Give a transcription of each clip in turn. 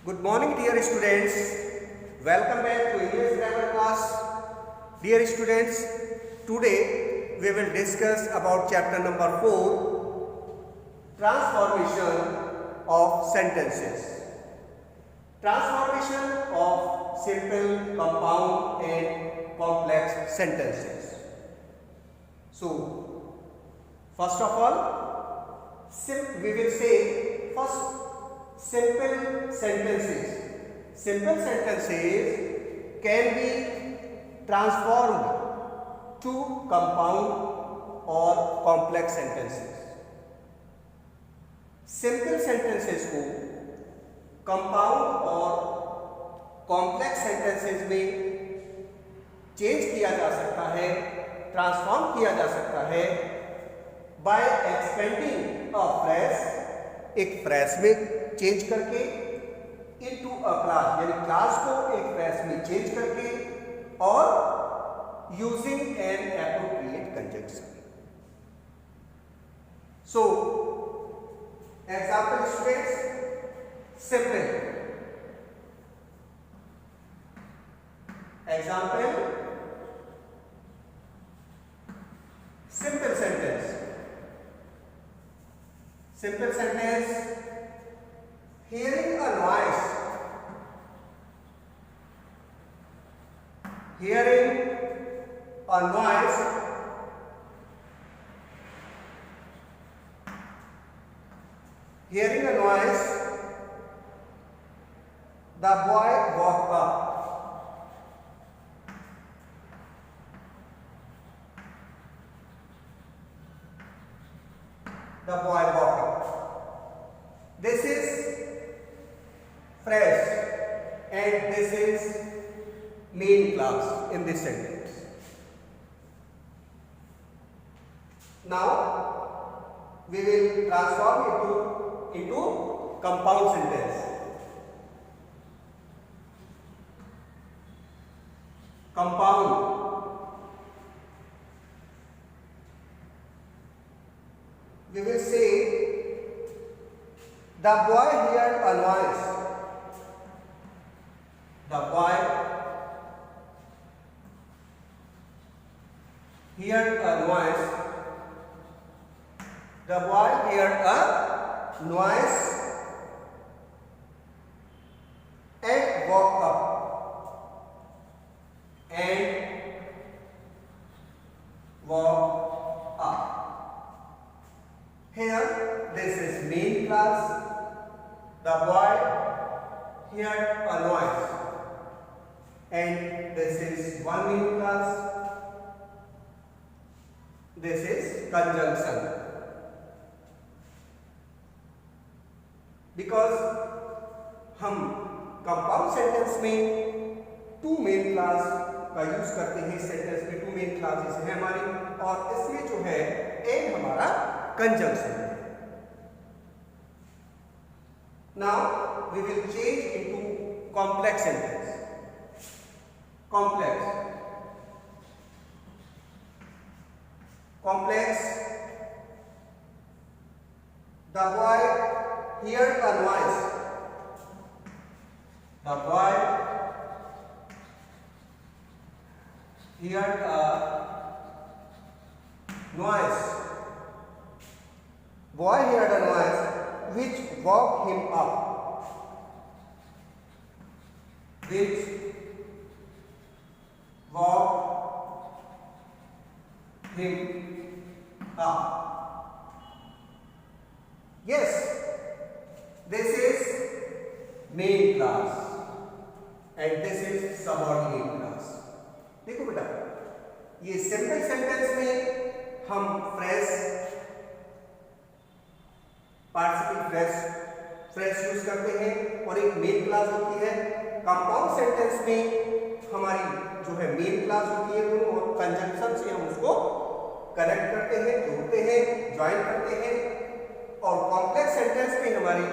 Good morning, dear students. Welcome back to English grammar class. Dear students, today we will discuss about chapter number 4, transformation of sentences. Transformation of simple, compound and complex sentences. So, first of all, we will say first simple sentences. Simple sentences can be transformed to compound or complex sentences. Simple sentences को compound और complex sentences में change किया जा सकता है, transform किया जा सकता है बाय एक्सपेंडिंग अ फ्रेज, एक फ्रेज में चेंज करके, इनटू अ क्लास यानी क्लास को एक फ्रेज में चेंज करके, और using N appropriate conjunction. So example students, simple. Example, simple sentence. Simple sentence, hearing a noise. Hearing a noise hearing a noise, the boy walked up. The boy walked up. This is phrase and this is main class in this sentence. Now we will transform into compound sentence. Compound. We will say, the boy heard a noise. The boy heard a noise. The boy heard a noise and woke up. And walk up. Here this is main class. The boy heard a noise, and this is one main class. This is conjunction. Because हम compound sentence में to main class का use करते हैं. Sentence में to main classes हैं हमारी, और इसमें जो है एक हमारा कंजंक्शन है. Now we will change into complex sentence. Complex. Complex. The boy heard a noise. The boy heard a noise. Boy heard a noise which woke him up. Which woke him up. Yes, this is main class and this is subordinate class. देखो बेटा, ये simple sentence में हम phrase, participle phrase use करते हैं और एक main class होती है. कंपाउंड सेंटेंस में हमारी जो है मेन क्लास होती है दोनों, और कंजंक्शन से हम उसको कनेक्ट करते हैं, जोड़ते हैं, ज्वाइन करते हैं. और कॉम्प्लेक्स सेंटेंस में हमारी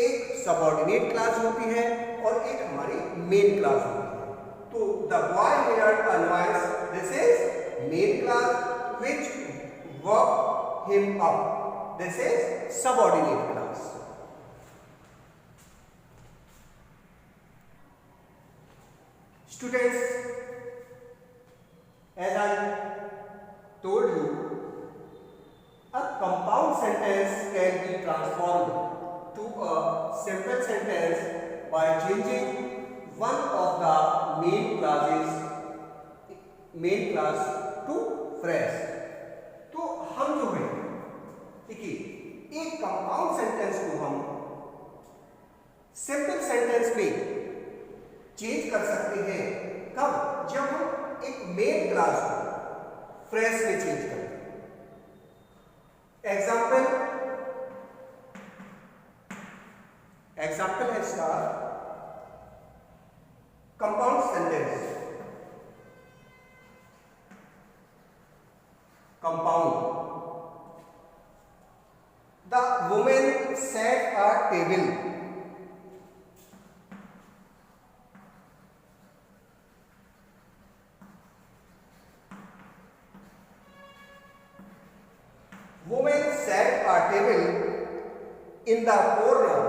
एक सबऑर्डिनेट क्लास होती है और एक हमारी मेन क्लास होती है. तो the boy heard a noise, this is main class which woke him up. This is subordinate class. Students, as I told you, a compound sentence can be transformed to a simple sentence by changing one of the main class to phrase. तो हम जो है देखिए, एक compound sentence को हम simple sentence में change कर सकते हैं। कब? जब हम एक मेन क्लास को फ्रेज में चेंज करते हैं। एग्जाम्पल है इसका compound sentence. Compound, the women set a table. Woman set a table in the corner.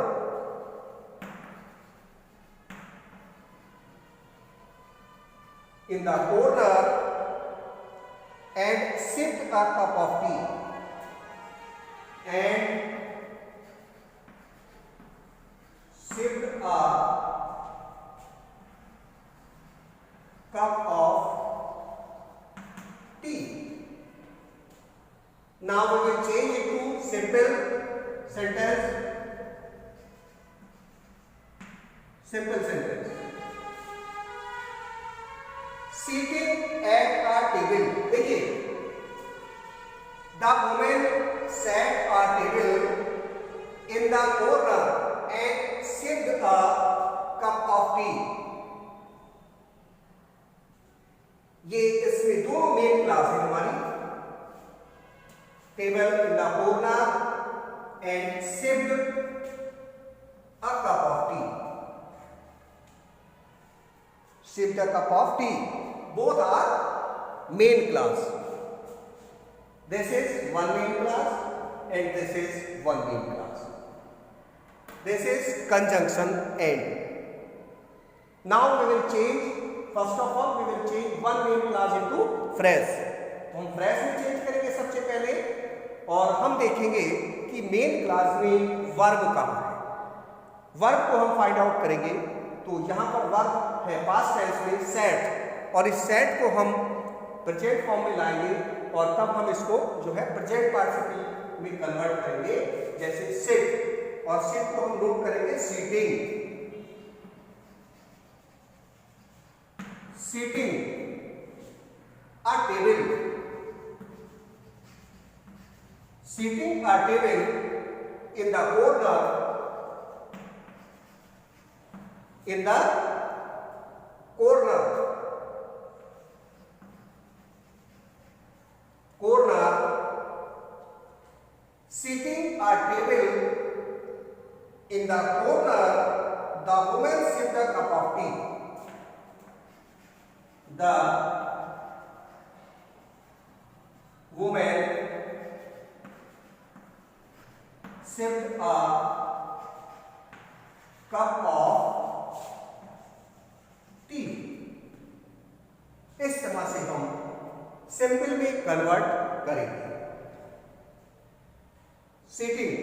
In the corner and sipped a cup of tea. And sipped a cup of tea. Now we will change it to simple sentence. Simple sentence. Sitting at a table. देखिए, the woman sat a table in the corner and sipped a cup of tea. ये इसमें दो main clause है हमारी। Table in the corner and sipped a cup of tea. Sipped a cup of tea. Both are main class. This is one main class and this is one main class. This is conjunction end. Now we will change. First of all, we will change one main class into phrase. हम phrase में change करेंगे सबसे पहले, और हम देखेंगे कि main clause में वर्ब कहाँ है। वर्ब को हम फाइंड आउट करेंगे। तो यहाँ पर वर्ब है पास्ट टेंस में सेट, और इस सेट को हम प्रेजेंट फॉर्म में लाएंगे और तब हम इसको जो है प्रेजेंट पार्टिसिपल में कन्वर्ट करेंगे। जैसे सिट, और सिट को हम नोट करेंगे sitting. Sitting a table. Sitting a table in the corner. In the corner. Corner. Sitting a table in the corner. The woman sipped a cup of tea. The woman sipped a cup of tea. इस तरह से हम simple में convert करेंगे। Sitting,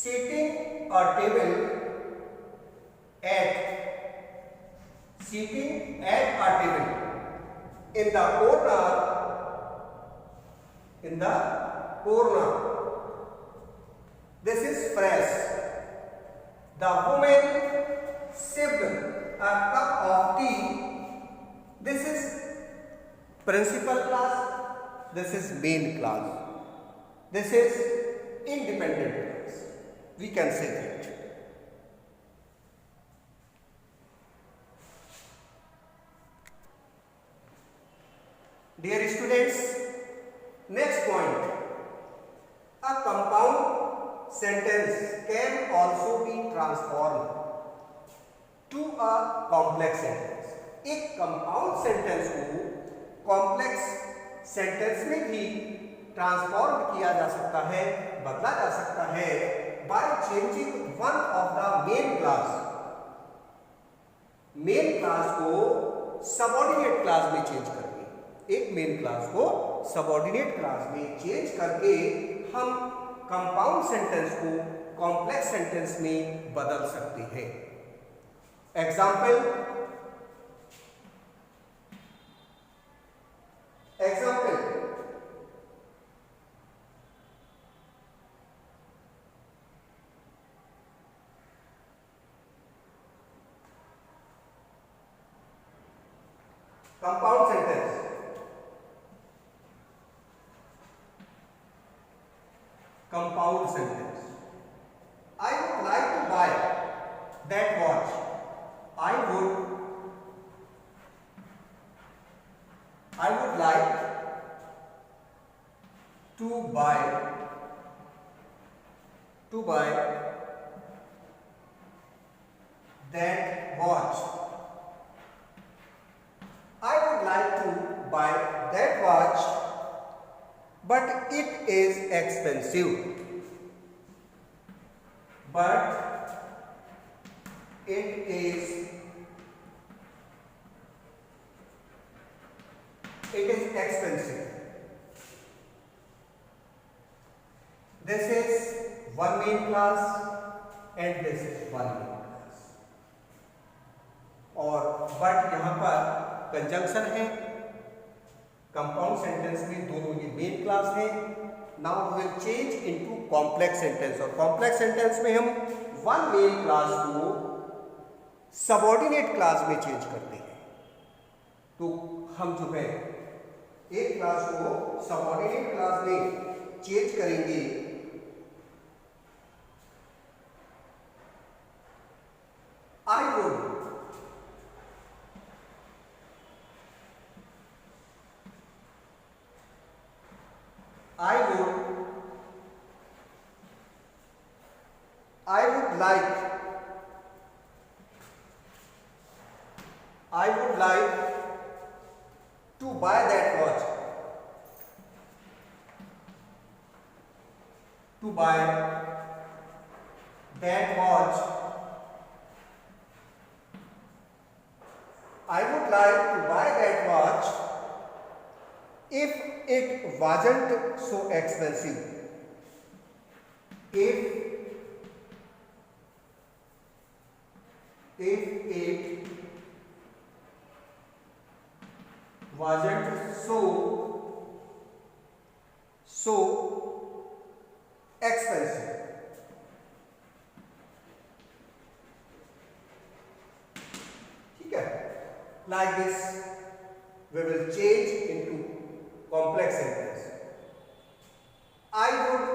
sitting a table at, sitting at a table in the corner. In the corner. This is phrase. The woman sipped a cup of tea. This is principal class. This is main class. This is independent class. We can say that. Dear students, next point, a compound sentence can also be transformed to a complex sentence. एक compound sentence को complex sentence में भी transform किया जा सकता है, बदला जा सकता है by changing one of the main class। main class को सबऑर्डिनेट क्लास में चेंज करके, एक मेन क्लास को सबऑर्डिनेट क्लास में चेंज करके हम कंपाउंड सेंटेंस को कॉम्प्लेक्स सेंटेंस में बदल सकते हैं। Example compound sentence, compound sentence. I would like to buy that watch. I would like to buy that watch. I would like to buy that watch, but it is expensive. But it is expensive. This is one main class and this is one main class. और but यहाँ पर conjunction है, compound sentence में दोनों ये main clause है। Now we will change into complex sentence, और complex sentence में हम वन मेन क्लास को सबऑर्डिनेट क्लास में चेंज करते हैं। तो हम जो है एक क्लास को सबऑर्डिनेट क्लास में चेंज करेंगे। I would like to buy that watch. To buy that watch. I would like to buy that watch if it wasn't so expensive. If it wasn't so expensive. ठीक है, like this we will change into complex sentence. I would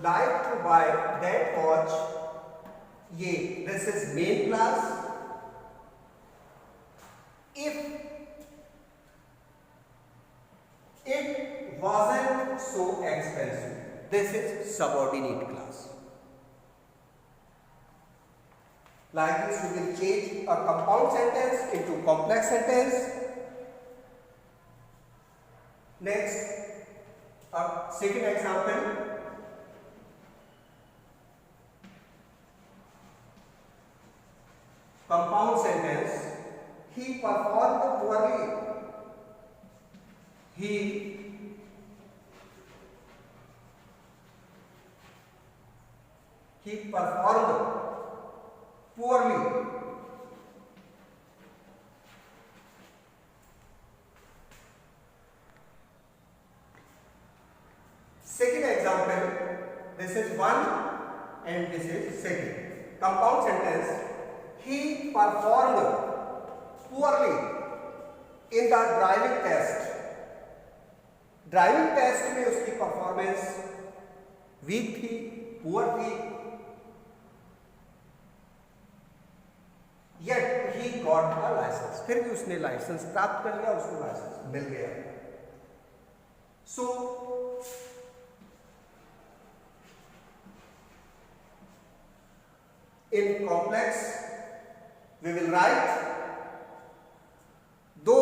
like to buy that watch. ये this is main class. If it wasn't so expensive, this is subordinate class. Like this we will change a compound sentence into complex sentence. Next, a second example. Compound sentence. He performed poorly. He performed poorly. Second example, this is one and this is second. Compound sentence. He performed poorly in the driving test. Driving test में उसकी performance weak थी, poor थी, yet he got a license. फिर भी उसने licence प्राप्त कर लिया, उसको लाइसेंस मिल गया। So in complex we will write दो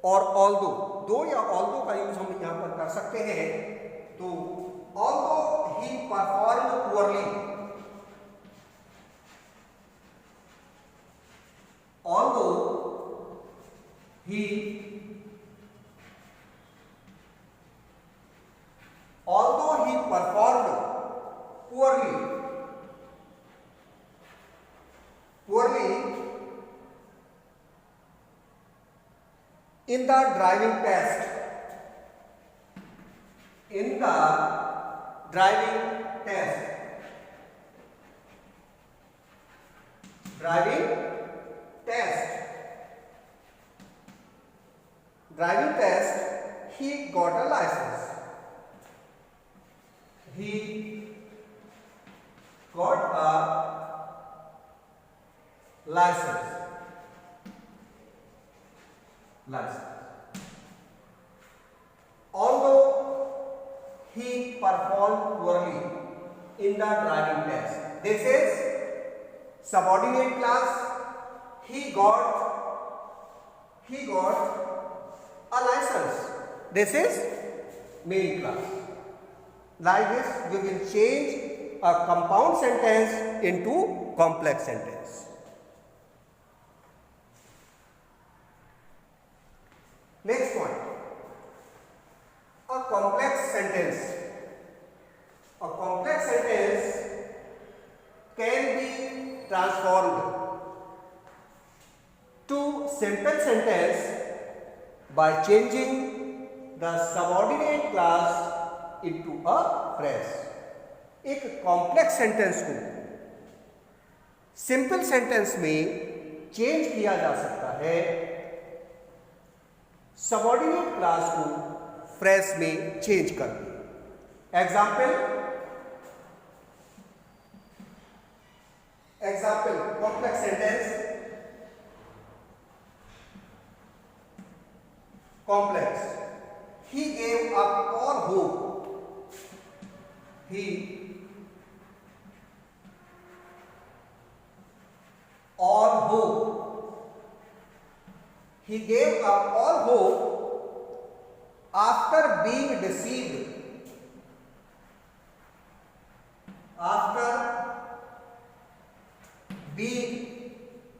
और although, दो या although का यूज हम यहां पर कर सकते हैं। तो although he performed poorly, although he although he performed poorly in the driving test, driving test he got a license. He got a license. Although he performed poorly in the driving test, this is subordinate class. He got a license. This is main class. Like this, we will change a compound sentence into complex sentence. Next point, a complex sentence. A complex sentence can be transformed to simple sentence by changing the subordinate class into a phrase. एक complex sentence को simple sentence में change किया जा सकता है subordinate clause को phrase में change करके. Example complex sentence. Complex. He gave up all hope. He gave up all hope after being deceived. After being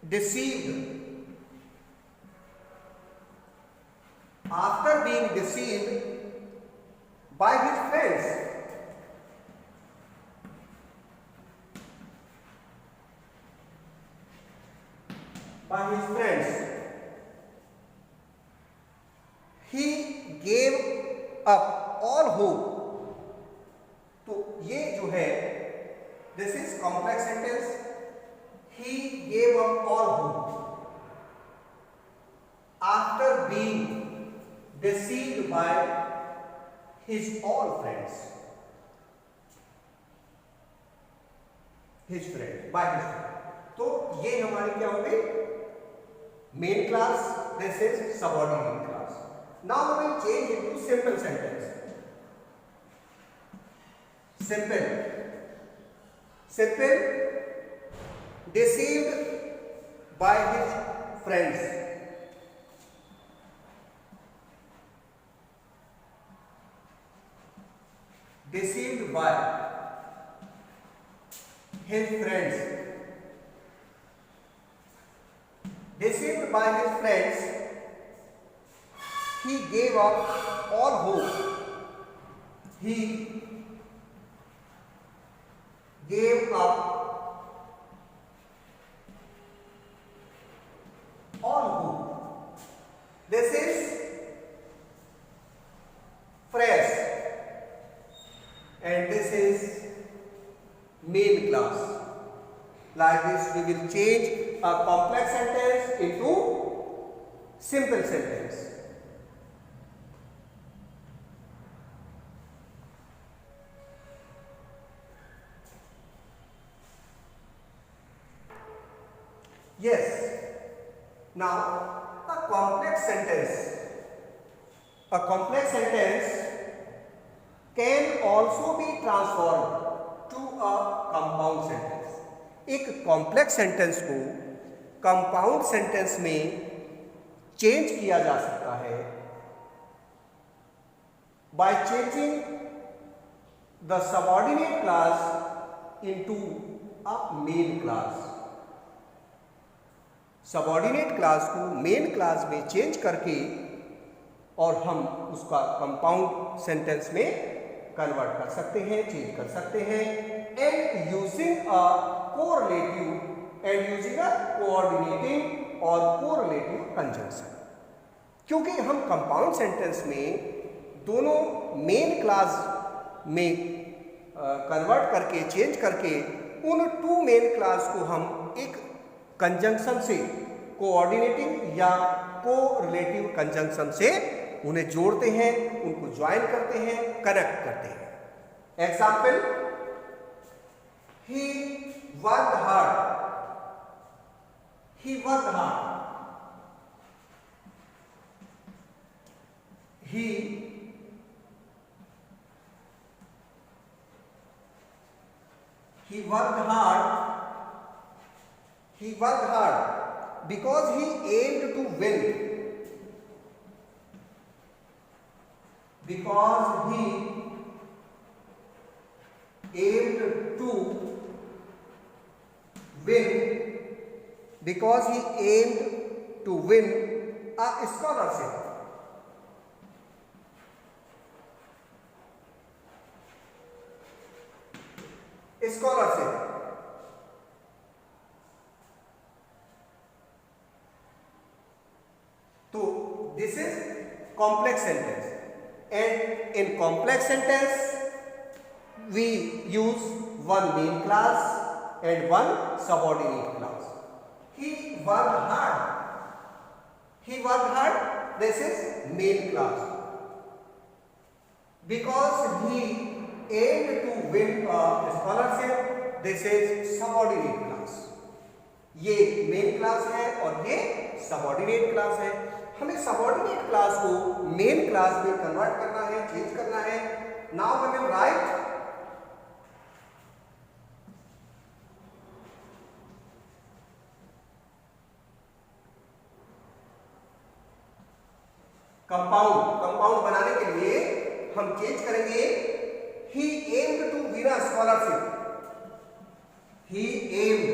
deceived by his friends. He gave up all hope. तो ये जो है, this is complex sentence. He gave up all hope after being deceived by his all friends. तो ये हमारी क्या हो गई? Main clause. This is subordinate clause. Now we will change into simple sentence. Simple deceived by his friends. Deceived by his friends. Deceived by his friends, he gave up all hope. He gave up all hope. This is phrase. And this is main class. Like this, we will change a complex sentence into simple sentence. Yes. Now, a complex sentence can also be transformed to a compound sentence. एक complex sentence को compound sentence में change किया जा सकता है by changing the subordinate class into a main class. Subordinate clause को main clause में change करके और हम उसका कंपाउंड सेंटेंस में कन्वर्ट कर सकते हैं, चेंज कर सकते हैं, and using a correlative and using a coordinating और कोरिलेटिव कंजंक्शन। क्योंकि हम कंपाउंड सेंटेंस में दोनों मेन क्लास में कन्वर्ट करके, चेंज करके उन टू मेन क्लास को हम एक कंजंक्शन से, कोऑर्डिनेटिंग या कोरिलेटिव कंजंक्शन से उन्हें जोड़ते हैं, उनको ज्वाइन करते हैं, कनेक्ट करते हैं। Example, he worked hard, he worked hard, he worked hard because he aimed to win, because he aimed to win, because he aimed to win a scholarship, scholarship। तो this is complex sentence, and in complex sentence we use one main clause and one subordinate clause. He worked hard, he worked hard, this is main class, because he aimed to win a scholarship, this is subordinate class। ये main clause है और ये subordinate clause है। हमें subordinate clause को main clause में convert करना है, चेंज करना है। Now we will write compound बनाने के लिए हम चेंज करेंगे he aimed to win a scholarship, he aimed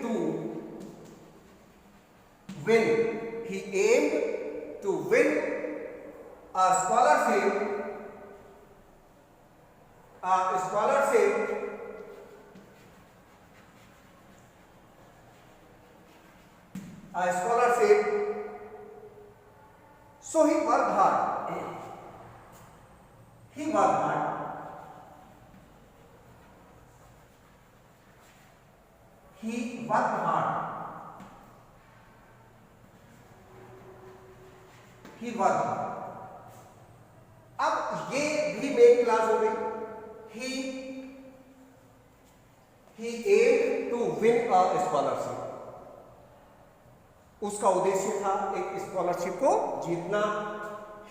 to win, he aimed to win a scholarship, so he worked hard, he worked hard, he worked hard, he worked hard। अब ये भी main class हो गई। he aimed to win a scholarship, उसका उद्देश्य था एक scholarship को जीतना।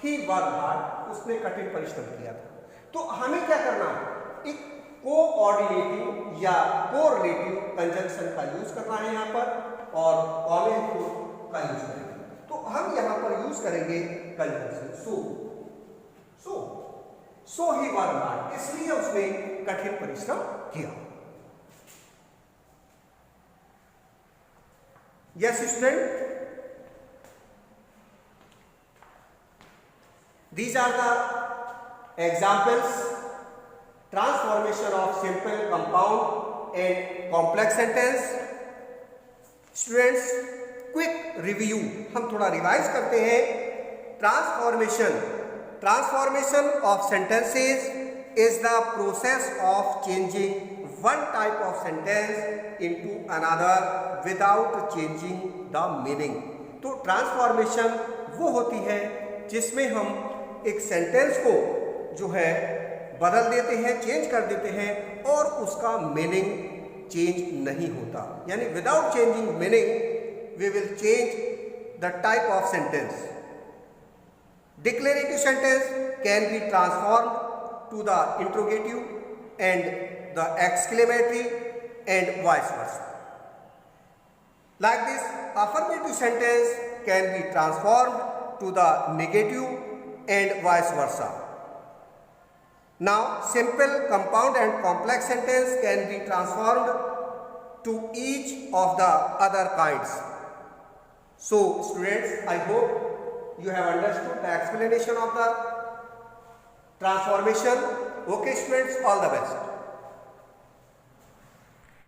ही वर्क हार्ड, उसने कठिन परिश्रम किया था। तो हमें क्या करना है, एक कोऑर्डिनेटिव या कोरिलेटिव कंजंक्शन का यूज करना है यहाँ पर, और कॉम्प्लेक्स का यूज करेंगे। तो हम यहाँ पर यूज करेंगे कंजंक्शन सो ही वर्क हार्ड, इसलिए उसने कठिन परिश्रम किया। Yes, student, these are the examples, transformation of simple, compound and complex sentence। Students, quick review, हम थोड़ा रिवाइज करते हैं। Transformation of sentences is the process of changing one type of sentence into another without changing the meaning। तो transformation वो होती है जिसमें हम एक सेंटेंस को जो है बदल देते हैं, चेंज कर देते हैं, और उसका मीनिंग चेंज नहीं होता। यानी without changing meaning we will change the type of sentence. Declarative sentence can be transformed to the interrogative and the exclamatory and vice versa। Like this, affirmative sentence can be transformed to the negative and vice versa। Now, simple, compound and complex sentence can be transformed to each of the other kinds. So students, I hope you have understood the explanation of the transformation. Okay students, all the best.